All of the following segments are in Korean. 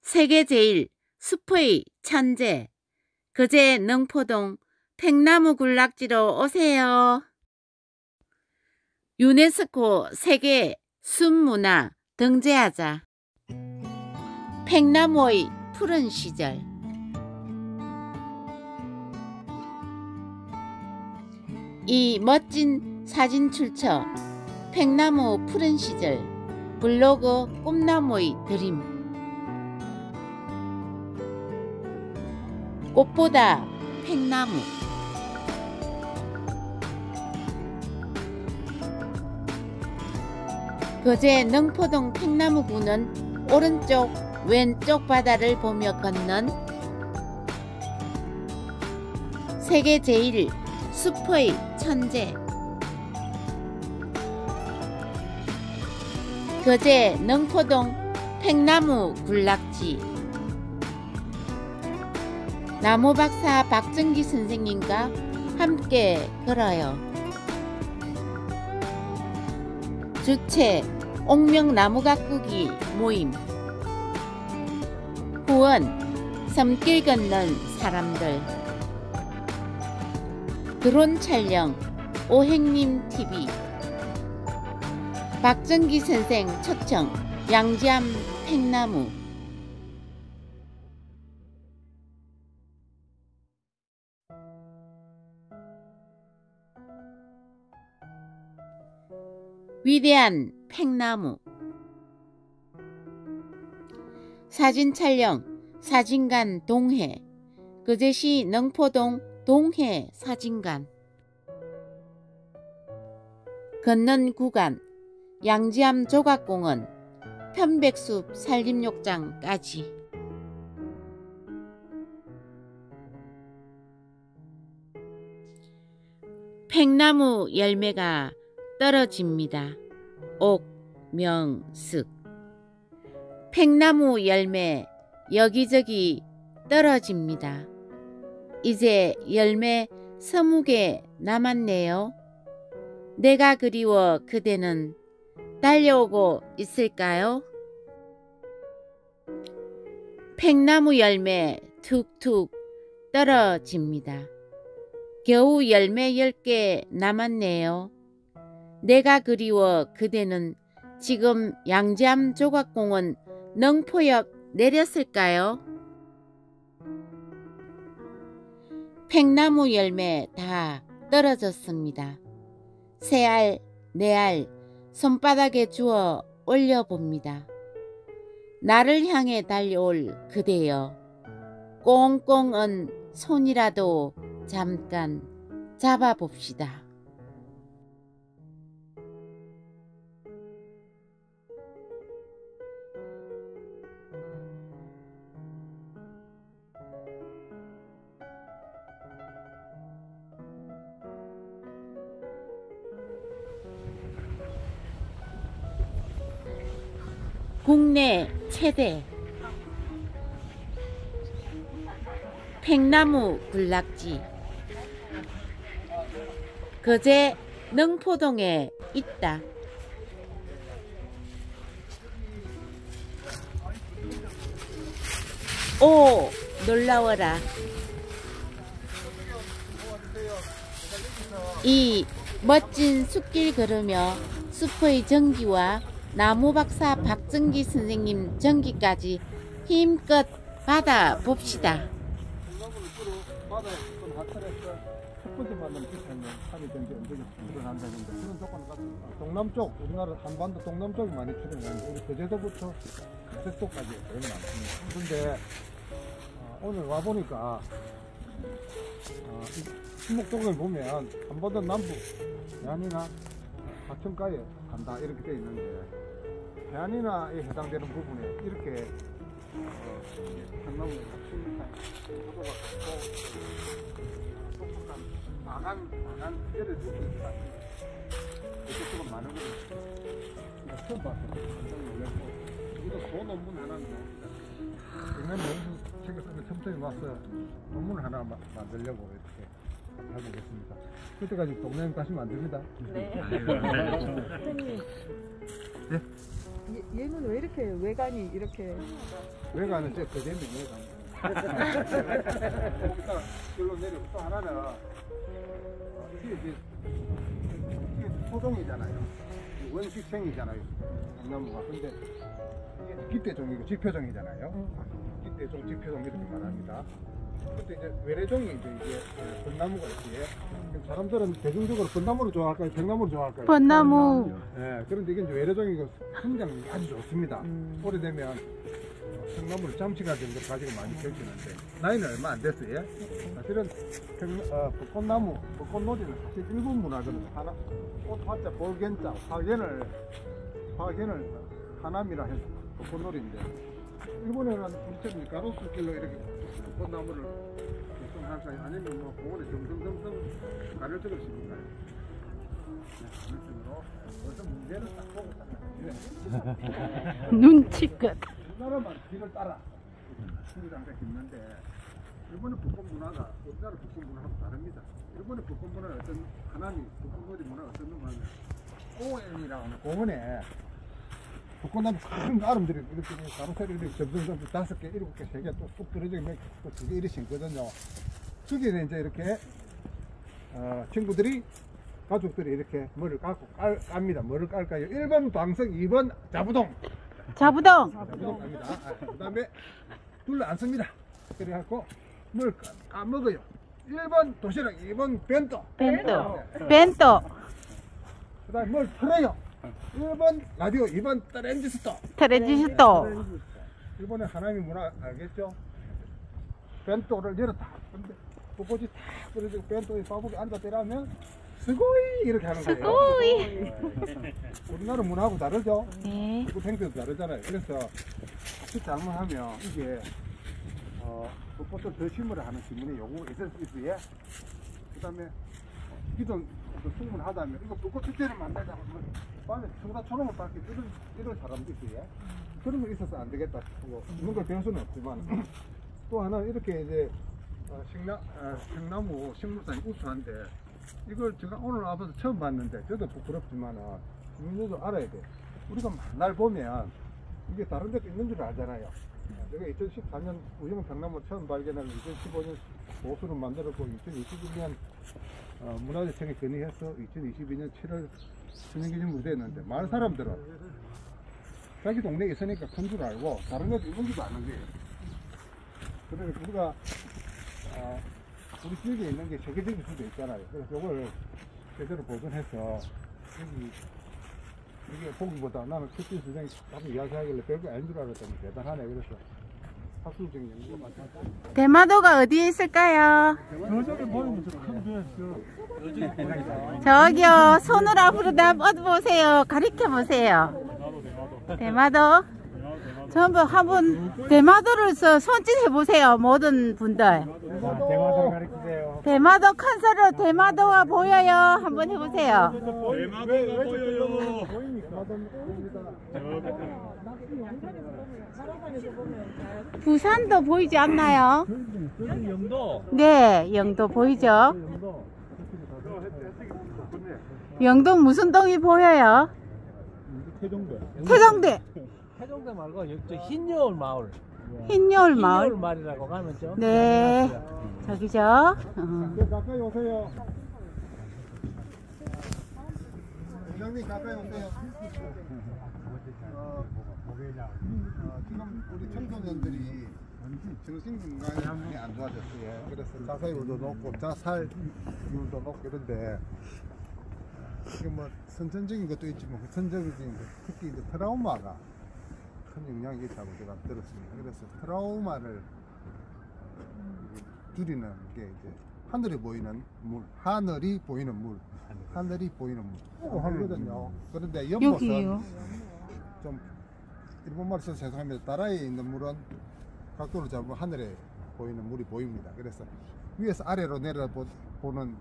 세계 제일 숲의 천재, 거제 능포동 팽나무 군락지로 오세요. 유네스코 세계 숲문화 등재하자. 팽나무의 푸른 시절. 이 멋진 사진 출처 팽나무 푸른 시절 블로그 꿈나무의 드림. 꽃보다 팽나무. 거제 능포동 팽나무구는 오른쪽 왼쪽 바다를 보며 걷는 세계 제일 숲의 천재, 거제 능포동 팽나무 군락지. 나무박사 박정기 선생님과 함께 걸어요. 주최 옥명나무 가꾸기 모임. 후원 섬길 걷는 사람들. 드론 촬영 오행님TV. 박정기 선생 초청 양지암 팽나무. 위대한 팽나무. 사진 촬영 사진관 동해. 거제시 능포동 동해 사진관. 걷는 구간 양지암 조각공원 편백숲 산림욕장까지. 팽나무 열매가 떨어집니다. 옥명숙. 팽나무 열매 여기저기 떨어집니다. 이제 열매 20개 남았네요. 내가 그리워 그대는 달려오고 있을까요? 팽나무 열매 툭툭 떨어집니다. 겨우 열매 10개 남았네요. 내가 그리워 그대는 지금 양지암 조각공원 능포역 내렸을까요? 팽나무 열매 다 떨어졌습니다. 세 알, 네 알 손바닥에 주워 올려봅니다. 나를 향해 달려올 그대여. 꽁꽁은 손이라도 잠깐 잡아봅시다. 국내 최대 팽나무 군락지. 거제 능포동에 있다. 오, 놀라워라. 이 멋진 숲길 걸으며 숲의 전기와 나무박사 박정기 선생님 전기까지 힘껏 받아봅시다. 동남쪽, 우리나라 한반도 동남쪽이 많이 출현하는데 우리 거제도부터 서쪽까지 되게 많습니다. 그런데 오늘 와보니까 신목동을 보면 한반도 남부 해안이나 하천가에 간다 이렇게 되어 있는데 해안이나에 해당되는 부분에 이렇게 팽나무 10m 마간 예를 들어서 이쪽은 많은 거를 처음 봤어요. 깜짝 놀랐고 이거 소논문 하나인데 백년 논문 책을 쓰면 첨점이 와서 논문을 하나 만들려고 이렇게 하고 있습니다. 그때까지 동네님 다시 만듭니다. 네. 네. 얘는 왜 이렇게 외관이 이렇게 외관은 제 그대로 외관. 거기다 길로 내려 또 하나는 이게 토종이잖아요. 원식생이잖아요. 나무가. 근데 이게 기대종이고 지표종이잖아요. 기대종, 지표종 이렇게 말합니다. 근데 이제 외래종이 이제 벚나무가 있지. 사람들은 대중적으로 벚나무를 좋아할까요? 백나무를 좋아할까요? 벚나무. 네, 그런데 이게 이제 외래종이고 성장이 아주 좋습니다. 오래되면 백나무를 잠식할 정도로 가지고 많이 펼치는데 나이는 얼마 안 됐어요. 사실은 벚꽃나무, 벚꽃놀이는 사실 일본 문화거든요. 하나, 꽃 화자, 볼겐자, 화견을 하남이라 해서 벚꽃놀이인데 일본에는 우리처럼 가로수길로 이렇게 벚꽃나무를 할까요? 아니면 뭐 공원에 덩덩덩덩 가려적을 심을까요? 네, 그런 식으로 어떤 문제를 딱 보고 딱 눈치껏. 우리나라만 길을 따라 수리장가 있는데 일본의 벚꽃 문화가 우리나라 벚꽃 문화하고 다릅니다. 일본의 벚꽃 문화는 어떤 하나미 벚꽃놀이 문화가 어떤 놈하면 공원이라고 하는 공원에 벚꽃나무 큰 아름들이 이렇게 가로세로 이렇게 점점 5개, 7개, 3개 뚝뚝 떨어지게 몇 개 이렇게 심거든요. 거기에 이제 이렇게 친구들이 가족들이 이렇게 뭐를 깝니다. 뭐를 깔까요? 1번 방석, 2번 자부동. 자부동. 자부동 갑니다. 그 다음에 둘러 앉습니다. 그래갖고 뭘 까먹어요. 1번 도시락, 2번 벤또. 벤또. 그 다음에 뭘 틀어요. 1번 라디오, 2번 트랜지스터. 트랜지스터. 일본의 하나미 문화 알겠죠? 벤또를 열었다. 근데 벚꽃이 탁 떨어지고 벤또에 바보게 앉아 때라면 스고이 이렇게 하는 거예요. 스고이. 우리나라 문화하고 다르죠? 네. 벚꽃 행태도 다르잖아요. 그래서 자칫 잘못하면 이게 벚꽃을 더 심으라 하는 질문에 요구가 있을 수 있어요. 그 다음에 기존 충분하다면 이거 벚꽃 축제를 만들자고 밤에 청사초롱을 밝게 이런 사람도 있어요. 그런 거 있어서 안 되겠다 싶고 이런 걸 배울 수는 없지만 또 하나 이렇게 이제 생나무 식물상이 우수한데 이걸 제가 오늘 와서 처음 봤는데 저도 부끄럽지만 국민들도 알아야 돼. 우리가 맨날 보면 이게 다른 데도 있는 줄 알잖아요. 제가 2014년 우영 백나무 처음 발견하고 2015년 보수를 만들었고 2022년 문화재청에 건의해서 2022년 7월 천연기념물이 됐는데 많은 사람들은 자기 동네에 있으니까 큰 줄 알고 다른 데도 있는 줄 아는 거예요. 그러니까 우리가 우리 지역에 있는 게 세계적일 수도 있잖아요. 그래서 이걸 제대로 보존해서 이게 보기보다 나는 특히 수장이 자꾸 이야기하길래 별거 아닌 줄 알았더니 대단하네. 그래서 학술적인 연구가 많다. 대마도가 어디에 있을까요? 저쪽에 보이면 큰 저기요, 손을 앞으로 뻗어보세요. 가리켜보세요. 대마도. 전부 한번 대마도로서 손짓해보세요. 모든 분들. 대마도를 가리키세요. 대마도 큰 소리로 대마도가 보여요. 한번 해보세요. 대마도가 보여요. 부산도 보이지 않나요? 영도. 네, 영도 보이죠? 영도 무슨 동이 보여요? 태종대. 태종대. 태종대 말고 저 흰여울 마을. 흰여울 마을. 흰여울 마을이라고 가면 좀. 네, 저기죠. 가까이 오세요. 원장님 가까이 오세요. 지금 우리 청소년들이 정신건강이 안 좋아졌어요. 그래서 자살률도 높고 자살률도 높고 이런데 이게 뭐 선천적인 것도 있지만 후천적인 것, 특히 이제 트라우마가 큰 영향이 있다고 제가 들었습니다. 그래서 트라우마를 줄이는 게 이제 하늘에 보이는 물, 하늘이 보이는 물, 하늘이 보이는 물 하거든요. 그런데 연못은 좀 일본말로 써서 죄송합니다. 나라에 있는 물은 각도를 잡으면 하늘에 보이는 물이 보입니다. 그래서 위에서 아래로 내려보는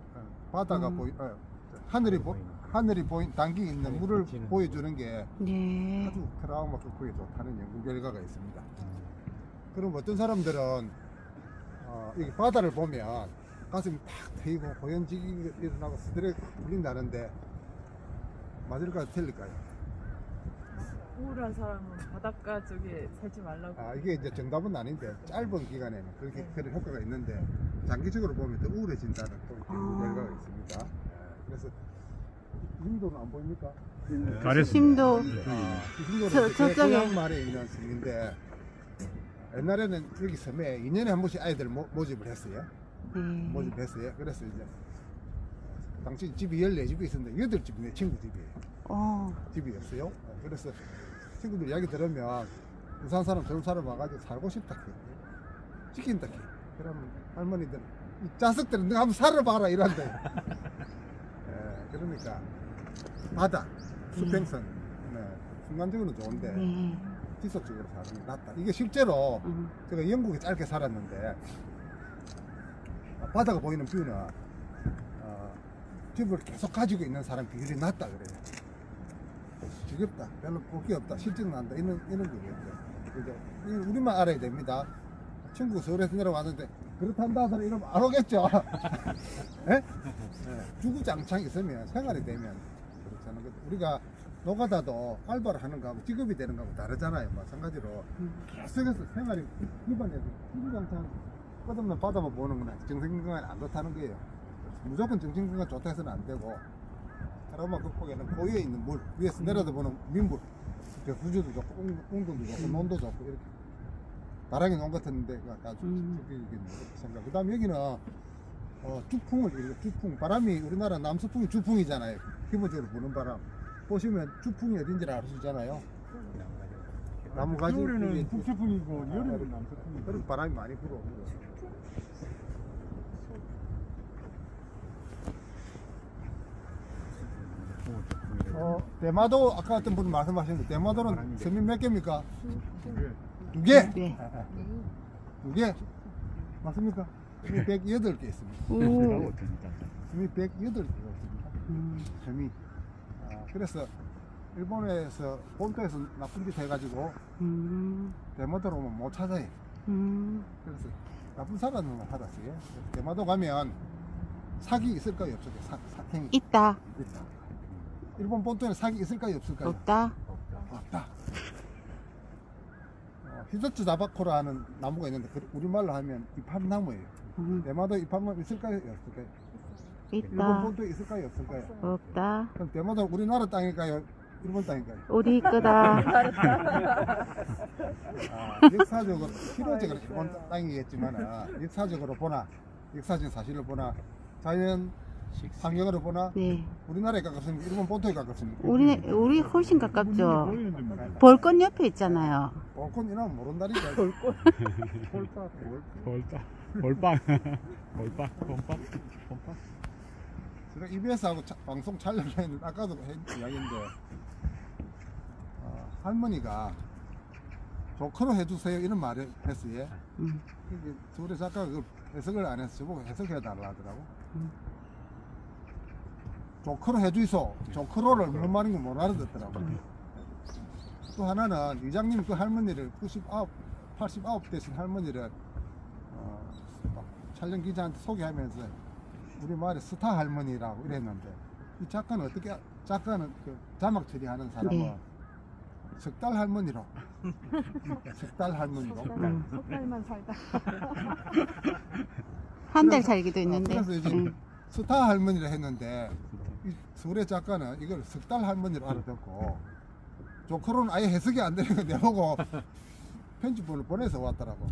바다가 하늘이 보인 단기 있는 물을 보여주는 게 네. 아주 트라우마 극복에 좋다는 연구 결과가 있습니다. 그럼 어떤 사람들은 이게 바다를 보면 가슴이 탁 트이고 호연직이 일어나고 스트레스 풀린다는데 맞을까요? 틀릴까요? 우울한 사람은 바닷가 쪽에 살지 말라고. 아, 이게 이제 정답은 아닌데 짧은 기간에는 그렇게 그런 효과가 있는데 장기적으로 보면 더 우울해진다는 또 결과가 있습니다. 그래서 힘도는 안 보입니까? 심도 힘도는 저쪽에. 고향마을에 있는 섬인데 옛날에는 여기 섬에 2년에 한 번씩 아이들 모집을 했어요. 모집했어요. 그래서 이제 당시 집이 14집이 있었는데 8집이 내 친구 집이에요. 집이었어요. 그래서 친구들 이야기 들으면 부산 사람, 서울 사람 와가지고 살고 싶다 해. 시킨다 해. 그러면 할머니들 이 자식들은 너 한번 살아봐라 이런다. 그러니까 바다, 수평선 순간적으로는 좋은데 지속적으로 사는 게 낫다. 이게 실제로 제가 영국에 짧게 살았는데 바다가 보이는 뷰는 집을 계속 가지고 있는 사람 비율이 낮다 그래요. 지겹다, 별로 볼게 없다, 실증 난다 이런 거겠죠. 그죠? 우리만 알아야 됩니다. 친구 서울에서 내려왔는데 그렇단다 하더라 이러면 안 오겠죠. 예? 주구장창 있으면 생활이 되면 그렇잖아요. 우리가 노가다도 알바를 하는 거하고 직업이 되는 거하고 다르잖아요. 마찬가지로 계속해서 생활이 기반에서 주구장창 끝없는 바다만 보는 건 정신건강에 안 좋다는 거예요. 무조건 정신건강 좋다 해서는 안 되고 트라우마 극복에는 고위에 있는 물 위에서 내려다 보는 민물 수주도 좋고 웅동도 좋고 논도 좋고 이렇게 나랑이 논 같은 데가 아주 생각. 그 다음에 여기는 주풍 바람이 우리나라 남서풍이 주풍이잖아요. 기본적으로 부는 바람 보시면 주풍이 어딘지 알 수 있잖아요. 나무가지 겨울에는 북서풍이고 여름에는 남서풍이고 그런 바람이 많이 불어. 대마도 아까 어떤 분 말씀하셨는데 대마도는 섬이 몇 개입니까? 2개? 네. 2개? 맞습니까? 섬이 108개 있습니다. 섬이 108개가 있습니다. 섬이. 그래서 일본에서 본토에서 나쁜 짓 해가지고 대마도로 오면 못 찾아요. 그래서 나쁜 사람은 하다지. 대마도 가면 사기 있을까요? 없을까요? 사행이 있다. 있다. 일본 본토에는 사기 있을까요? 없을까요? 없다. 없다. 히조츠 자바코라 하는 나무가 있는데 우리말로 하면 이팝나무예요. 대마도 이팝나무 있을까요? 없을까요? 일본 있다. 본토에 있을까요? 없을까요? 없다. 그럼 대마도 우리나라 땅일까요? 일본 땅일까요? 우리 거다. 역사적으로 필요적으로 일본 땅이겠지만 역사적으로 보나 역사적인 사실을 보나 자연 환경으로 보나 네. 우리나라에 가깝습니까? 일본 본토에 가깝습니까? 우리 훨씬 가깝죠. 보이는데 말이야. 볼건 옆에 있잖아요. 볼건 이나면 모른다니까. 볼건. 볼까? 볼빵 봄빵 제가 EBS하고 방송 촬영했는데 아까도 이야기인데 할머니가 조커로 해주세요 이런 말을 했어요. 서울의 작가가 그걸 해석을 안 해서 저보고 해석해 달라 하더라고. 조커로 해주이소. 조커로를 무슨 말인지 못 알아듣더라고. 또 하나는 이장님 그 할머니를 89 되신 할머니를 촬영 기자한테 소개하면서 우리 말에 스타 할머니라고 이랬는데 이 작가는 작가는 그 자막 처리하는 사람은 네. 석달 할머니로 석달 할머니로 석달만 살다. 한 달 살기도 있는데. 그래서 이제 스타 할머니를 했는데 이 서울의 작가는 이걸 석달 할머니로 알아듣고 조커로는 아예 해석이 안 되는 거 내보고 편집본을 보내서 왔더라고.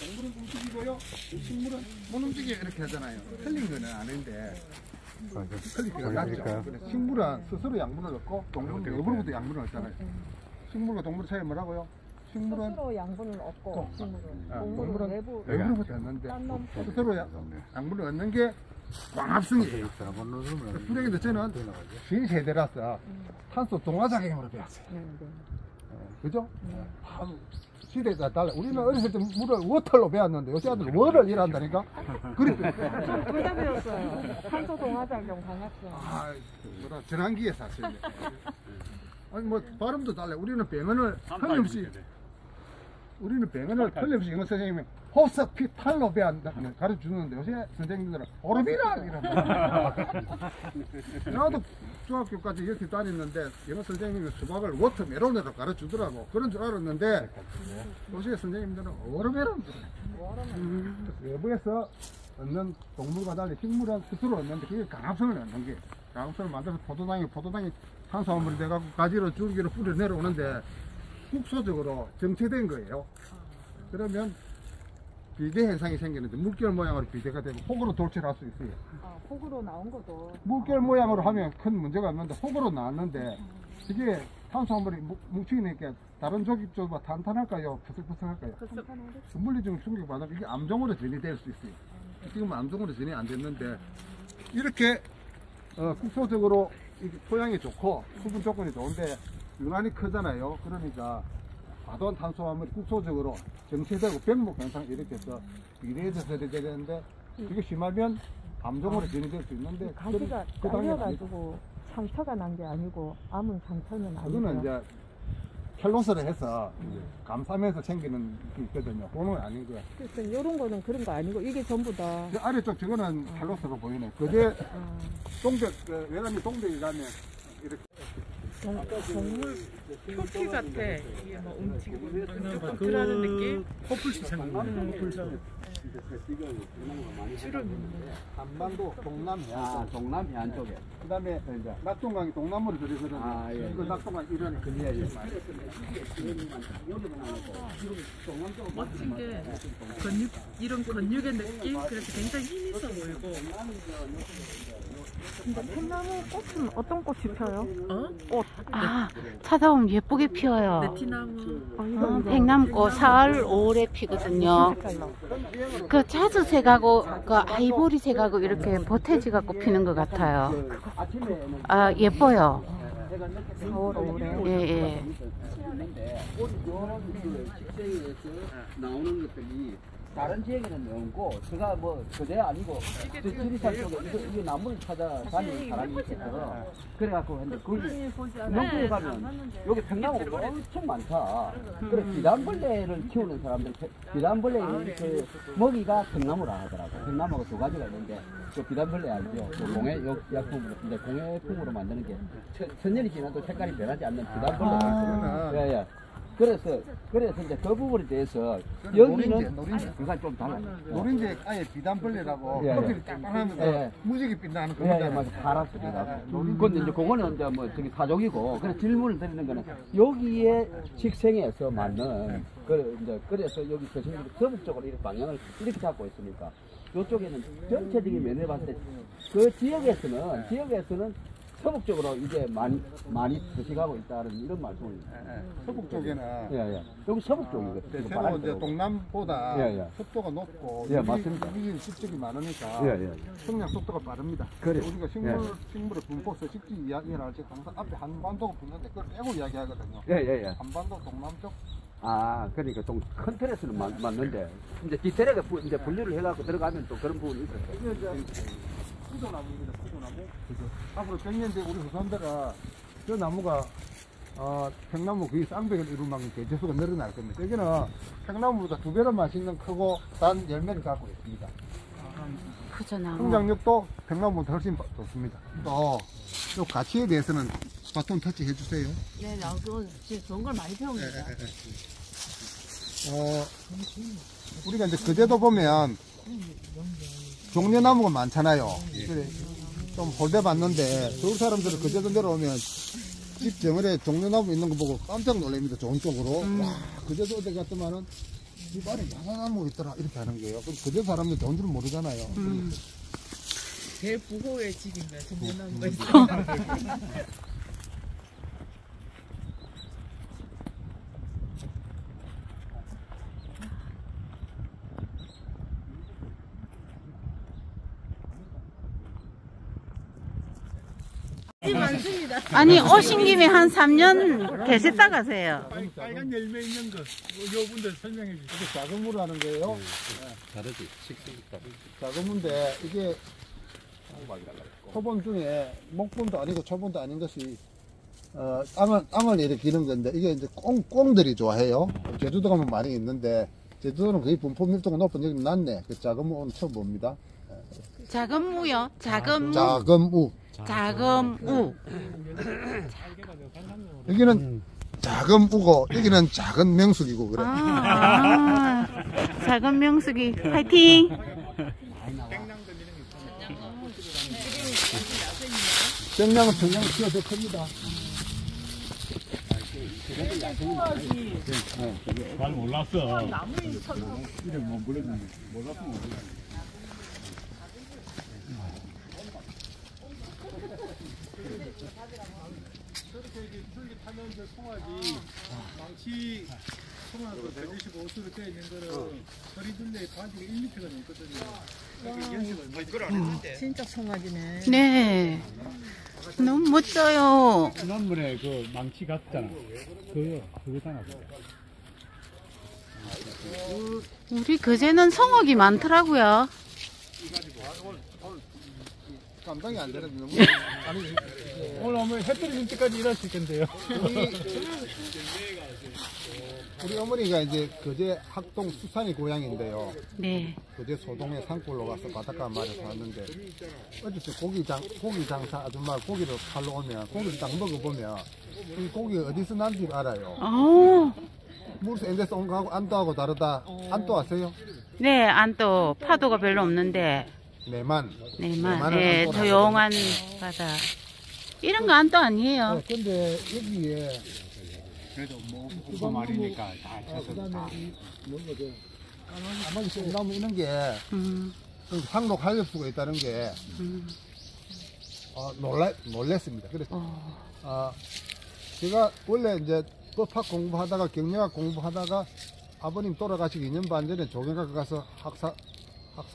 동물은 움직이고요. 식물은 못 움직여 이렇게 하잖아요. 틀린 거는 아닌데 틀릴 기가 낮죠. 식물은 스스로 양분을 얻고 동물은 내부로부터 양분을 얻잖아요. 식물과 동물의 차이 뭐라고요? 식물은 스스로 양분을 얻고 동물은 동물은 외부 외부로부터 얻는데 딴놈 스스로 양분을 얻는 게 광합성이에요. 그런데 저는 신세대라서 탄소 동화작용으로 배웠어요. 그죠? 시대가 달라. 우리는 어렸을 때 물을 워터로 배웠는데 요새 아들 월을 일한다니까? 그래. 둘다 배웠어요. 탄소 동화작용 강합성. 뭐라 전환기에 사실. 아니 뭐 발음도 달라. 우리는 병원을 틀림없이 영어 선생님이 호스피탈로 가르쳐 주는데 요새 선생님들은 오르비라 이런다. 나도 중학교까지 이렇게 다녔는데 영어 선생님이 수박을 워터멜론으로 가르쳐 주더라고. 그런 줄 알았는데 요새 선생님들은 오르비라. 외부에서 얻는 동물과 달리 식물은 스스로 얻는데 그게 강합성을 얻는 게 강합성을 만들어서 포도당이 탄수화물이 돼갖고 가지로 줄기로 뿌려 내려오는데 국소적으로 정체된 거예요. 그러면 비대 현상이 생기는데 물결 모양으로 비대가 되고 혹으로 돌출할 수 있어요. 폭으로 나온 것도 물결 모양으로 하면 큰 문제가 없는데 혹으로 나왔는데 이게 탄수화물이 뭉치니까 다른 조직조보다 탄탄할까요? 푸석푸석할까요? 물리적 충격받으면 이게 암종으로 전이될 수 있어요. 지금 암종으로 전이 안 됐는데 이렇게 국소적으로 토양이 좋고 수분 조건이 좋은데 유난히 크잖아요. 그러니까 과도한 탄수화물이 국소적으로 정체되고 병목 현상이 이렇게 해서 비례해서 되는데 이게 심하면 암종으로 전이될 수 있는데 가지가 잘려가지고 상처가 난 게 아니고 암은 상처는 아니고 그거는 이제 켈로스를 해서 감싸면서 생기는 게 있거든요. 그거는 아닌 거야. 그래서 이런 거는 그런 거 아니고 이게 전부 다 그 아래쪽 저거는 켈로스로 보이네. 그게 동백 외관이 동백이 가면 이렇게 동물 토끼 같아. 이게 막 움직이고 끈끈하는 느낌. 커플식상 주름 한반도 동남해. 동남해 안쪽에. 그 다음에 낙동강이 동남으로 들이거든요. 예. 이거 낙동강 이러네. 멋진 게 이런 근육의 느낌 그래서 굉장히 힘 있어 보이고. 근데 팽나무 꽃은 어떤 꽃이 펴요? 꽃. 찾아오면 예쁘게 피어요. 네티나무. 백남꽃 4월, 5월에 피거든요. 그 자주색하고 그 아이보리색하고 이렇게 보태지갖고 피는 것 같아요. 예뻐요. 4월, 5월에. 예. 나오는 것들이 다른 지역에는 없고 제가 뭐 그대 아니고 지리산 쪽에 이게 나무를 찾아다니는 사람이 있어서 그래갖고 근데 거기 농촌에 가면 여기 팽나무가 엄청 많다. 그래 비단벌레를 키우는 사람들 비단벌레 그 먹이가 팽나무라 하더라고. 팽나무가 두 가지가 있는데 그 비단벌레 알죠? 그 공해약품으로 이제 공해품으로 만드는 게 천년이 지나도 색깔이 변하지 않는 비단벌레가 있어요. 예. 그래서 이제 그 부분에 대해서 여기는 그가 좀 달라요. 노린재 아예 비단벌레라고 예, 예. 껍질이 짱짱하면서 예. 무지개 빛나는 거 예, 있잖아요. 맞아. 파란색이라고. 근데 이제 그거는 이제 뭐 저기 사족이고, 그래서 질문을 드리는 거는 여기에 식생에서 맞는, 그래서 여기 교수님들이 서북쪽으로 이렇게 방향을 이렇게 잡고 있으니까, 이쪽에는 전체적인 면에 봤을 때, 그 지역에서는 서북쪽으로 이제 많이 서식하고 있다는 이런 말씀입니다. 서북 쪽에는 여기 서북 쪽이거든요. 대체로 이제 동남보다 습도가 높고 맞습니다. 유기질 습적이 많으니까 성장 속도가 빠릅니다. 그래. 우리가 식물의 분포서 식지 이야기를 할 때 항상 앞에 한반도가 붙는데 그걸 빼고 이야기하거든요. 한반도 동남쪽. 그러니까 좀 큰 틀에서는 맞는데 이제 디테일하게 이제 분류를 해갖고 들어가면 또 그런 부분이 있었어요. 포도나무입니다. 포도나무. 앞으로 100년 뒤에 우리 후손들은 저 나무가 팽나무 거의 쌍벽을 이룰 만큼 개체수가 늘어날 겁니다. 여기는 팽나무보다 2배로 맛있는 크고 단 열매를 갖고 있습니다. 크죠, 나무. 성장력도 팽나무보다 훨씬 좋습니다. 또 가치에 대해서는 바톤 터치 해주세요. 네, 나도 지금 좋은 걸 많이 배웁니다. 우리가 이제 그제도 보면 종려나무가 많잖아요. 그래, 좀 홀대받는데 서울 사람들은 그제도 내려오면 집 정원에 종려나무 있는 거 보고 깜짝 놀랍니다. 좋은 쪽으로. 와, 그제도 어디 갔더만은 집 안에 야나나무 있더라 이렇게 하는 거예요. 그럼 그제 사람들 좋은 줄 모르잖아요. 제일 부호의 집인가요? 종려나무가 있어요. 아니 오신 김에 한 3년 계셨다 가세요. 빨간 열매 있는 거, 요분들 설명해 주세요. 이게 작은 무로 하는 거예요. 다르지. 식색이 다르지. 작은 무인데 이게 초본 중에 목본도 아니고 초본도 아닌 것이 땅을 이렇게 기는 건데 이게 이제 꽁들이 좋아해요. 제주도 가면 많이 있는데 제주도는 거의 분포 밀도가 높은 여기 낮네. 그 작은 무 오늘 처음 봅니다. 작은 무요. 작은 무. 작은 무. 작은 무. 여기는 작은 무고 여기는 작은 명숙이고 그래. 작은 명숙이 파이팅. 생량은 청량은 키가 더 큽니다. 잘 몰랐어. 이름 뭐 몰랐는데 몰랐으면 몰랐어. 줄기 타면 저 송아지 망치 송아지로 125수로 되어 있는 거를 허리 둘레에 바지가 1m가 넘거든요. 진짜 송아지네. 네. 너무 멋져요. 지난번에 그 망치 갔잖아. 그거잖아. 우리 그제는 성옥이 많더라고요. 감당이 안 되는 너무 아니 오늘 오면 해 떨어질 때까지 일하실 건데요. 우리 어머니가 이제 그제 학동 수산이 고향인데요. 네. 그제 소동에 산골로 가서 바닷가 마을에서 왔는데 어디서 고기 장사 아줌마 고기를 팔러 오면 고기를 딱 먹어보면 이 고기 어디서 난지 알아요. 물에서 엔데서 온 거하고 안도하고 다르다. 안도 아세요? 네, 안또 파도가 별로 없는데. 내만. 네, 조용한 바다. 이런 거 안또 아니에요. 네, 근데 여기에 그래도 뭐 그거 말이니까 다 찾아서 다. 가만히 좀 나면 이런 게 상록 활력수가 있다는 게 놀랬습니다. 그래서 제가 원래 이제 법학 공부하다가 경영학 공부하다가 아버님 돌아가시기 2년 반 전에 조경학 가서 학사,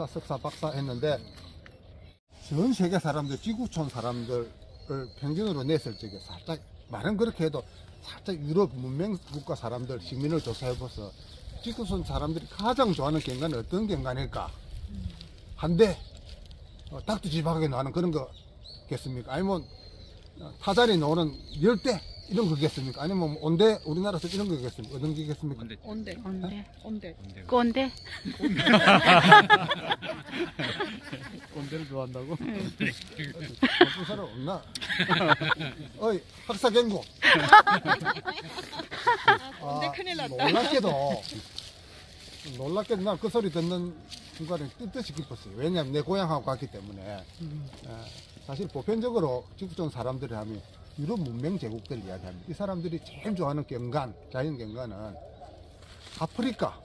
석사, 박사 했는데 전 세계 사람들, 지구촌 사람들을 평균으로 냈을 적에 살짝 말은 그렇게 해도 살짝 유럽 문명 국가 사람들 시민을 조사해봐서 지구촌 사람들이 가장 좋아하는 경관은 어떤 경관일까? 한대 닭두집하게 나는 그런 거겠습니까? 아니면 타자리 노는 열대 이런 거겠습니까? 아니면 온대 우리나라에서 이런 거겠습니까? 어떤 게겠습니까? 온대. 꼰대? 꼰대를 좋아한다고? 나쁜 사람 없나? 어이 학사경고. 꼰대 큰일 났다. 놀랍게도 난 그 소리 듣는 순간에 뜻이 깊었어요. 왜냐하면 내 고향하고 갔기 때문에. 사실 보편적으로 지구촌 사람들이 하면 유럽 문명 제국들 이야기합니다. 이 사람들이 제일 좋아하는 경관, 자연 경관은 아프리카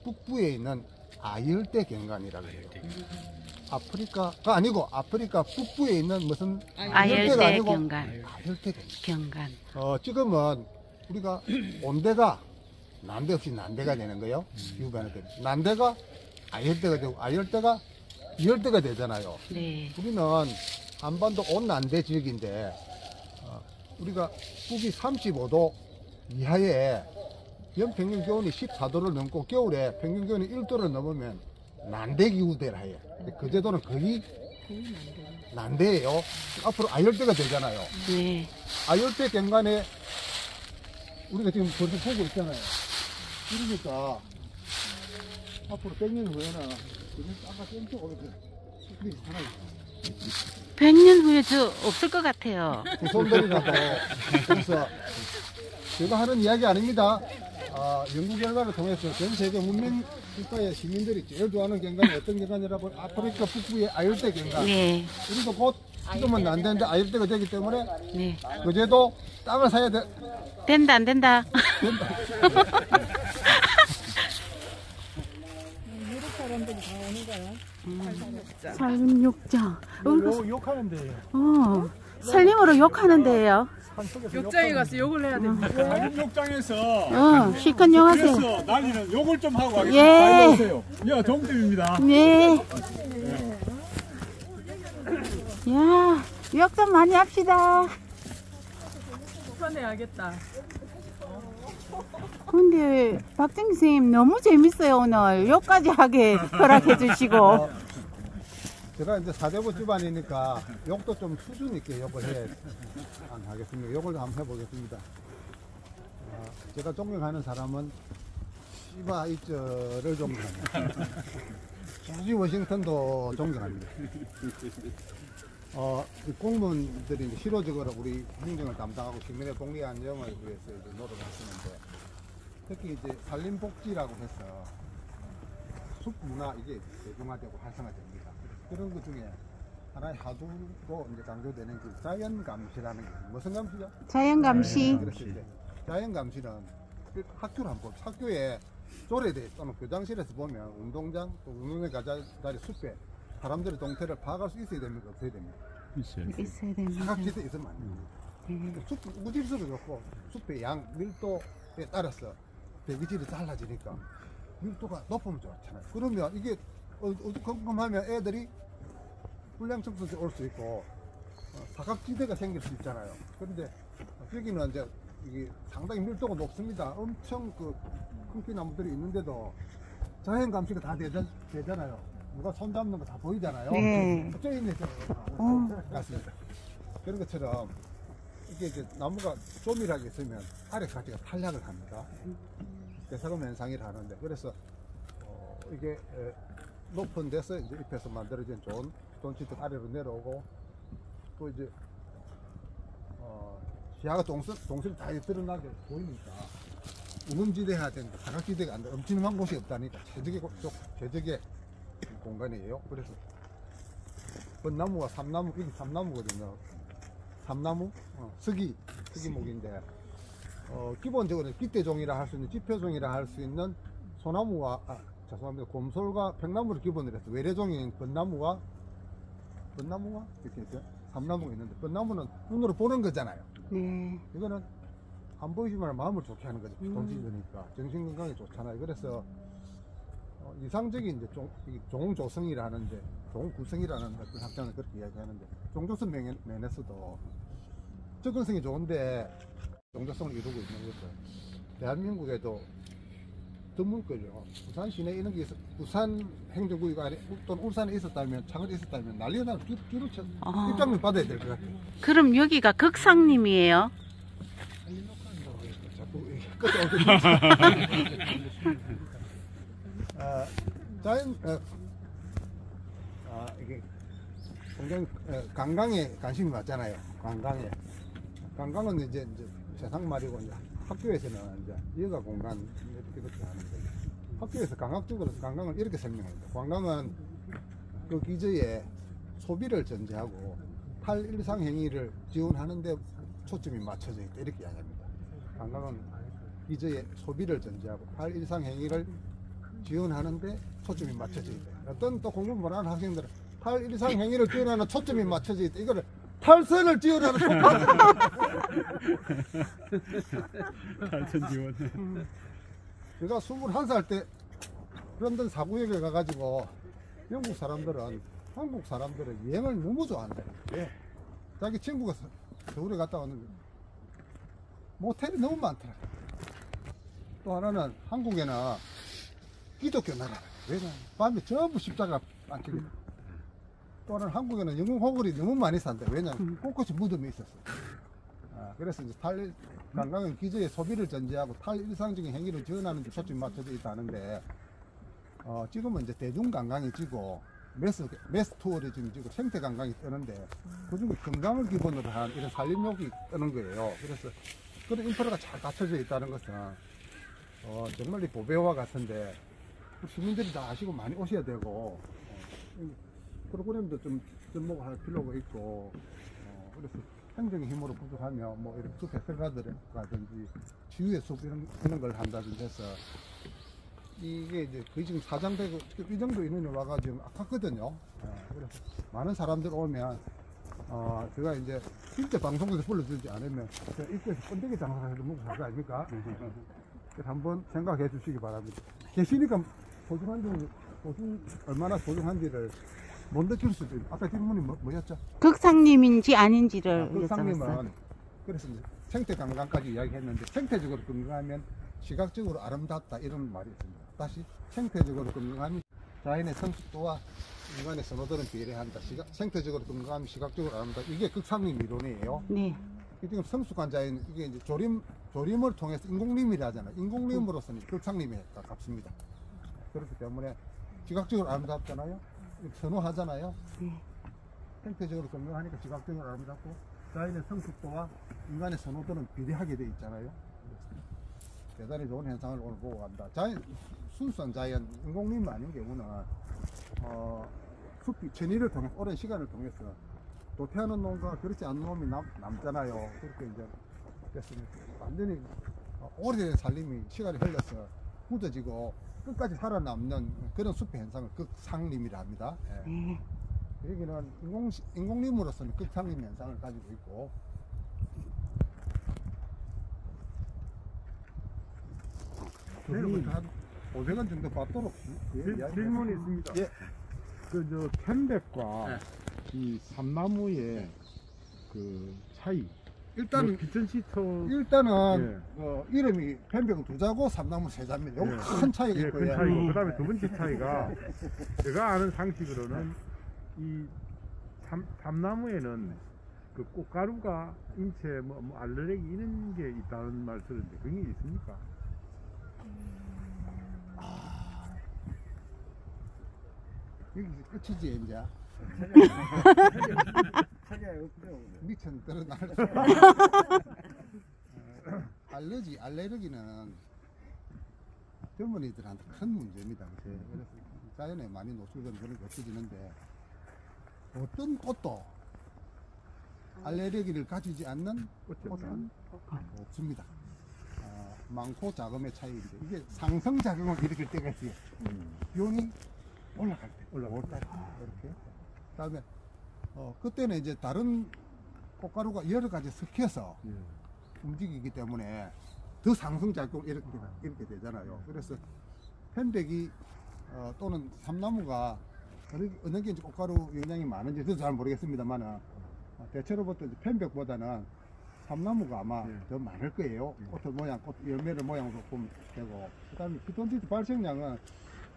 북부에 있는 아열대 경관이라고 해요. 아프리카가 아니고 아프리카 북부에 있는 무슨 아열대가 아니고 경관. 아열대 경관. 지금은 우리가 온대가 난데없이 난대가 되는 거예요. 유관에 되면 난대가 아열대가 되고 아열대가 열대가 되잖아요. 네. 우리는 한반도 온난대 지역인데 우리가 북위 35도 이하에 연평균 기온이 14도를 넘고 겨울에 평균 기온이 1도를 넘으면 난대기후대라 해요. 그 제도는 거의 난대예요. 앞으로 아열대가 되잖아요. 네. 아열대 경관에 우리가 지금 벌써 보고 있잖아요. 그러니까 앞으로 100년 후에는 아까 땡초 오르게 숲이 살아있어요. 100년 후에 저 없을 것 같아요. 후손들이라도. 그래서 제가 하는 이야기 아닙니다. 연구 결과를 통해서 전 세계 문명 국가의 시민들이 제일 좋아하는 경관이 어떤 경관이라고 아프리카 북부의 아열대 경관. 네. 우리도 곧 지금은 안 되는데 아열대가 되기 때문에 네. 그제도 땅을 사야 돼. 된다 안 된다. 유럽 사람들이 다 오는 거야. 살림 욕장. 욕하는 데예요. 살림으로 욕하는 데예요. 욕장에 가서 욕을 해야 됩니다. 살림 욕장에서 실컷 욕하세요. 그래서 난리는 욕을 좀 하고 가겠습니다. 예. 잘 오세요. 야, 정집입니다. 네. 야, 유학 좀 많이 합시다. 편해야겠다. 근데 박정기 선생님 너무 재밌어요. 오늘 욕까지 하게 허락해 주시고. 제가 이제 사대부 집안이니까 욕도 좀 수준 있게 욕을 하겠습니다. 욕을 한번 해보겠습니다. 제가 존경하는 사람은 시바 이저를 존경합니다. 조지 워싱턴도 존경합니다. 공무원들이 이제 실효적으로 우리 행정을 담당하고 시민의 복리 안정을 위해서 이제 노력을 하시는데, 특히 이제 산림복지라고 해서 숲 문화 이게 대중화되고 활성화됩니다. 그런 것 중에 하나의 하도로 이제 강조되는 그 자연감시라는 게 무슨 감시죠? 자연감시. 그래서 이제 자연감시는 학교를 한번 학교에 조례대 또는 교장실에서 보면 운동장 또 운동장 가자리 숲에 사람들의 동태를 파악할 수 있어야 됩니까? 없어야 됩니까? 있어야 됩니다. 사각지대 있으면 안 됩니다. 숲 우집수도 좋고 숲의 양 밀도에 따라서 대기질이 달라지니까 밀도가 높으면 좋잖아요. 그러면 이게 어두컴컴하면 애들이 불량청소년이 올 수 있고 사각지대가 생길 수 있잖아요. 그런데 여기는 이제 이게 상당히 밀도가 높습니다. 엄청 그 큰키 나무들이 있는데도 자연 감시가 다 되잖아요. 누가 손 잡는 거 다 보이잖아요. 네. 저 있네, 맞습니다. 그런 것처럼 이게 이제 나무가 조밀하게 있으면 아래 가지가 탄력을 합니다. 대사금 현상이라 하는데, 그래서 이게 높은 데서 이제 잎에서 만들어진 좋은 돈치들 아래로 내려오고, 또 이제 시야가 동슬 다 드러나게 보이니까 우문지대해야 된다. 사각지대가 안 돼. 엄청난 곳이 없다니까 최적의 공간이에요. 그래서 벚나무와 삼나무, 이게 삼나무거든요. 삼나무, 스기목인데 기본적으로 깃대종이라 할 수 있는, 지표종이라 할 수 있는 소나무와 죄송합니다. 곰솔과 백나무를 기본으로 해서 외래종인 벚나무와 이렇게 있어요. 삼나무가 있는데, 벚나무는 눈으로 보는 거잖아요. 네. 이거는 안 보이지만 마음을 좋게 하는 거죠. 동지니까 정신 건강에 좋잖아요. 그래서 이상적인 이제 종조성이라 하는데, 종구성이라는 어떤 학자는 그렇게 이야기하는데, 종조성 면에서도 접근성이 좋은데 종조성을 이루고 있는 거죠. 대한민국에도 드물 거죠. 부산 시내에 이런 게 있어, 부산 행정구가 또는 울산에 있었다면, 창원에 있었다면 난리가 나서 줄을 쳐 입장료 받아야 될 것 같아요. 그럼 여기가 극상림이에요? 자꾸 끝에 이게 굉장히 관광에 관심이 많잖아요. 관광은 이제 세상 말이고, 이제 학교에서는 이제 여가 공간 이렇게 하는데, 학교에서 강학적으로 관광을 이렇게 설명합니다. 관광은 그 기저에 소비를 전제하고 탈일상 행위를 지원하는데 초점이 맞춰져 있다, 이렇게 이야기합니다. 관광은 기저에 소비를 전제하고 탈일상 행위를 지원하는데 초점이 맞춰져 있다. 어떤 또 공부 못하는 학생들은 탈일상 행위를 지원하는 초점이 맞춰져 있다, 이거를 탈선을 지원하는 탈선 지원. 제가 21살 때 런던 사구역에 가가지고 영국 사람들은, 한국 사람들은 여행을 너무 좋아한다. 예. 자기 친구가 서울에 갔다 왔는데 모텔이 너무 많더라. 또 하나는 한국에는 기독교 나라. 왜냐면 밤에 전부 십자가 반짝이다. 또 하나는 한국에는 영웅호글이 너무 많이 산다. 왜냐면 곳곳이 무덤이 있었어. 그래서 이제 관광은 기저의 소비를 전제하고 탈일상적인 행위를 지원하는 데 초점이 맞춰져 있다는데, 지금은 이제 대중관광이 지고 매스 투어리즘이 지고 생태관광이 뜨는데, 그중에 건강을 기본으로 한 이런 산림욕이 뜨는 거예요. 그래서 그런 인프라가 잘 갖춰져 있다는 것은 정말 이 보배와 같은데 시민들이 다 아시고 많이 오셔야 되고, 프로그램도 좀 접목할 필요가 있고, 그래서 행정의 힘으로 부족하면 뭐 이렇게 숲 해설가들이라든지 지유의 숲 이런 걸 한다든지 해서, 이게 이제 거의 지금 사장되고 이 정도 인원이 와가지고 아깝거든요. 그래서 많은 사람들 오면 제가 이제 진짜 방송국에서 불러주지 않으면 제가 입구에서 번데기 장사를 해도 먹고 살 거 아닙니까? 그래서 한번 생각해 주시기 바랍니다. 계시니까 얼마나 소중한지를 못 느낄 수도 있고. 아까 질문이 뭐였죠? 극상림인지 아닌지를 여쭤봤어요. 극상림은 그래서 이제 생태 관광까지 이야기했는데 생태적으로 건강하면 시각적으로 아름답다 이런 말이 있습니다. 다시 생태적으로 건강하면 자연의 성숙도와 인간의 선호도는 비례한다. 생태적으로 건강하면 시각적으로 아름답다. 이게 극상림 이론이에요. 네. 지금 성숙한 자연 이게 이제 조림을 통해서 인공림이라 하잖아요. 인공림으로서는 극상림에 가깝습니다. 그렇기 때문에 시각적으로 아름답잖아요. 선호하잖아요. 네. 생태적으로 건강하니까 시각적으로 아름답고 자연의 성숙도와 인간의 선호도는 비례하게 돼 있잖아요. 대단히 좋은 현상을 오늘 보고 간다. 순수한 자연, 인공림 아닌 경우는 숲이 천일을 통해서 오랜 시간을 통해서 도태하는 놈과 그렇지 않은 놈이 남잖아요. 그렇게 이제 됐으면 완전히 오래된 살림이 시간이 흘러서 굳어지고 끝까지 살아남는 그런 숲의 현상을 극상림이라 합니다. 예. 여기는 인공림으로서는 극상림 현상을 가지고 있고, 한 500원 정도 받도록 질문이 있습니다. 예. 그 편백과 이 삼나무의 그 차이. 일단은 비천시토 일단은 이름이 편백은 두 자고 삼나무 세 자입니다. 요거 큰 차이가 큰 있고요. 차이고 그다음에 두 번째 차이가 제가 아는 상식으로는 이 삼나무에는 그 꽃가루가 인체에 뭐 알레르기 이런 게 있다는 말 들었는데 그게 있습니까? 여기 끝이지 이제. 미천 떨어날 알레르기는 젊은이들한테 큰 문제입니다. 그래서 자연에 많이 노출되는 그런 게 없어지는데 어떤 꽃도 알레르기를 가지지 않는 꽃은 없습니다. 많고 작음의 차이인데 이게 상승작용을 일으킬 때가 있어요. 기온이 올라갈 때, 올라올 때 이렇게. 그다음에 그때는 이제 다른 꽃가루가 여러 가지 섞여서 움직이기 때문에 더 상승작용 이렇게 되잖아요. 그래서 편백이 또는 삼나무가 어느 게 이제 꽃가루 영향이 많은지 저도 잘 모르겠습니다만 대체로부터 이제 편백보다는 삼나무가 아마 더 많을 거예요. 꽃 모양, 꽃 열매를 모양으로 보면 되고, 그다음에 피톤치드 발생량은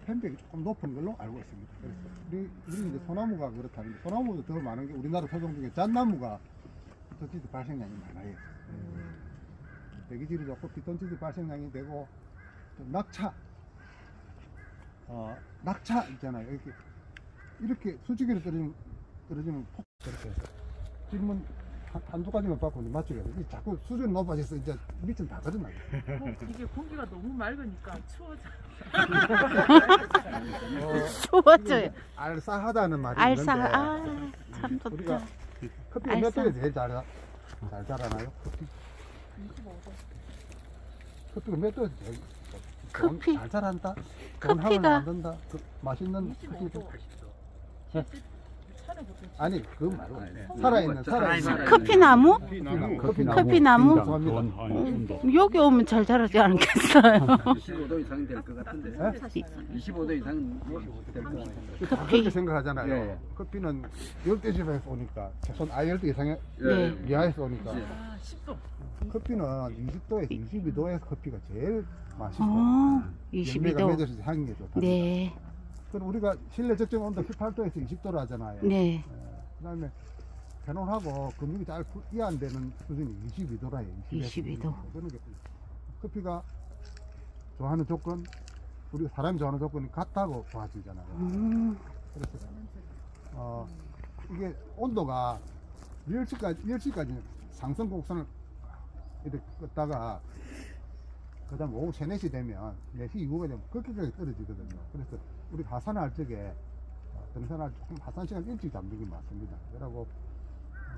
편백이 조금 높은 걸로 알고 있습니다. 그래서 우리 이제 소나무가 그렇다는데 소나무도 더 많은 게 우리나라 토종 중에 잣나무가 피톤치드 발생량이 많아요. 대기질이 좋고 피톤치드 발생량이 되고, 또 낙차 있잖아요. 이렇게 수직으로 떨어지면 폭 그렇게 해서 질문 한두 가지만 받고 이제 맞추게 돼. 자꾸 수준이 높아져서 이제 밑은 다 거듭나요. 이게 공기가 너무 맑으니까 추워져. 추워져요. 알싸하다는 말이 알싸, 있는데 참 좋다. 우리가 커피가 몇 도에 제일 잘 자라나요? 커피가 몇 도에 제일 커피. 잘 자란다? 커피가 만든다? 맛있는 커피. 아니 그건 말고 살아있는 커피나무? 커피나무. 여기 오면 잘 자라지 않겠어요? 25도 이상은 될 것 같은데. 25도 이상은 될 것 같은데. 그렇게 생각하잖아요. 예. 커피는 열대지방에서 오니까 최소한 열대 이상의 네. 이하에서 오니까 10도. 커피는 20도에서 22도에서 커피가 제일 맛있고 열매가 22도. 맺어서 향이 좋다. 네. 그럼 우리가 실내 적정 온도 18도에서 20도로 하잖아요. 네. 그다음에 페놀하고 근육이 잘 이완되는 수준이 22도라요. 22도. 그런 게 커피가 좋아하는 조건, 우리가 사람이 좋아하는 조건이 같다고 봐지잖아요. 그래서 이게 온도가 10시까지 상승 곡선을 이렇게 껐다가 그 다음 오후 3, 4시 되면 4시 이후가 되면 그렇게까지 떨어지거든요. 그래서 우리 하산할 적에 등산할 조금 하산 시간 일찍 잡는 게 맞습니다. 그러고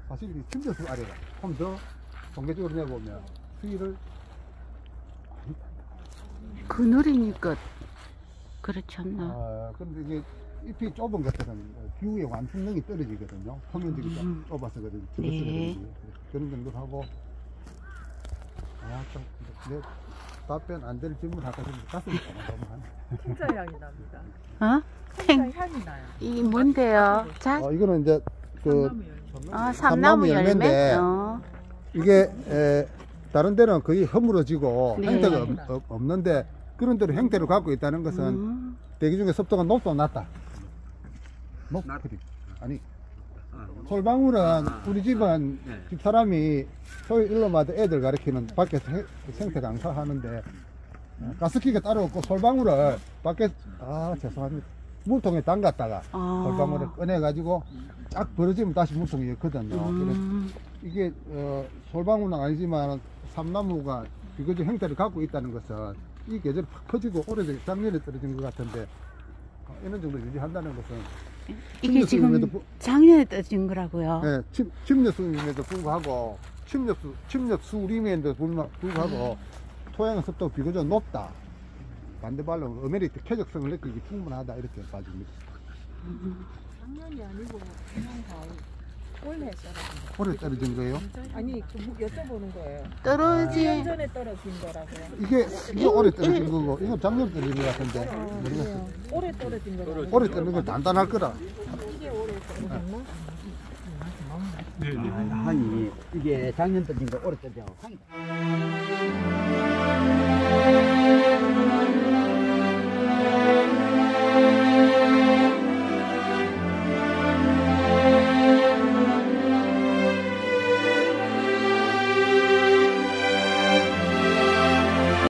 사실 이 침대수 아래가 좀 더 공개적으로 내보면 수위를 많이 탄다. 그늘이니까 그렇지 않나? 근데 이게 잎이 좁은 것들은 기후의 완충능이 떨어지거든요. 표면적이 좀 좁아서 그런지 네. 그런 정도로 하고 네. 답변 안 될 질문 할까 싶은데 가슴이 너무 진짜 향이 납니다. 어? 진짜 향이 나요. 이 뭔데요? 자, 이거는 이제 그 삼나무 열매. 삼나무 열매. 열매인데 이게 다른 데는 거의 허물어지고 네. 형태가 없는데 그런 데로 형태를 갖고 있다는 것은 대기 중에 습도가 높다 낮다. 높다. 아니 솔방울은 우리 집은 집 사람이 토요일 일로마다 애들 가르치는 밖에서 생태 강사 하는데 가스키가 따로 없고 솔방울을 밖에 죄송합니다 물통에 담갔다가 솔방울을 꺼내 가지고 쫙 벌어지면 다시 물통에 넣거든요. 그래서 이게 솔방울은 아니지만 삼나무가 비교적 형태를 갖고 있다는 것은 이 계절에 팍 퍼지고 오래전 작년에 떨어진 것 같은데 이런 정도 유지한다는 것은 이게 지금 작년에 떨어진 거라고요. 네, 침엽수임에도 불구하고 침엽수림에도 불구하고 토양의 습도가 비교적 높다. 반대말로 어메리트 쾌적성을 느끼기 충분하다 이렇게 봐줍니다. 작년이 아니고 그냥 다 올해 떨어진 거. 올해 떨어진 거예요? 아니 여쭤보는 거예요. 2년 떨어진 전에 떨어진 거라고요. 이게 올해 떨어진 거고 이거 작년 떨어진 거 같은데 모르겠어요. 올해 떨어진 거라고. 올해 떨어진 건 단단할 거라. 이게 올해 떨어졌나? 향이 이게 작년 떨어진 거 올해 떨어진 거 향이